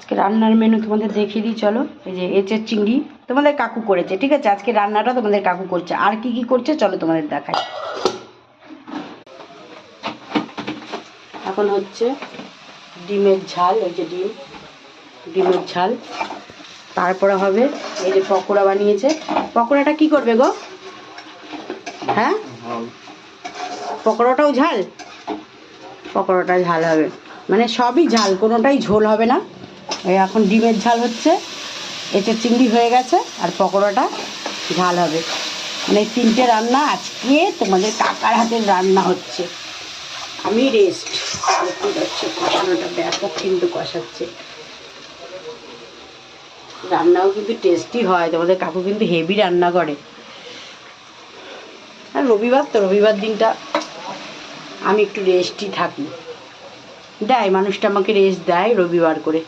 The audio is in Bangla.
আজকে রান্নার মেনু তোমাদের দেখিয়ে দিই চলো। এই যে এঁচের চিংড়ি তোমাদের কাকু করেছে, ঠিক আছে? আজকে রান্নাটা তোমাদের কাকু করছে। আর কি কি করছে চলো তোমাদের দেখাই। এখন হচ্ছে ডিমের ঝাল, এই যে ডিমের ঝাল। তারপরে হবে এই যে পকোড়া বানিয়েছে। পকোড়াটা কি করবে গো? হ্যাঁ, পকোড়াটাও ঝাল? পকোড়াটা ঝাল হবে, মানে সবই ঝাল, কোনোটাই ঝোল হবে না। এই এখন ডিমের ঝাল হচ্ছে, এঁচের চিংড়ি হয়ে গেছে, আর পকোড়াটা ঝাল হবে। মানে এই তিনটে রান্না আজকে তোমাদের কাকার হাতের রান্না হচ্ছে। আমি রেস্ট। দেখতে পাচ্ছি কষানোটা ব্যাপক কিন্তু কষাচ্ছে। রান্নাও কিন্তু টেস্টি হয়, তোমাদের কাকু কিন্তু হেভি রান্না করে। আর রবিবার তো, রবিবার দিনটা আমি একটু রেস্টই থাকি, দেয় মানুষটা আমাকে রেস্ট দেয় রবিবার করে।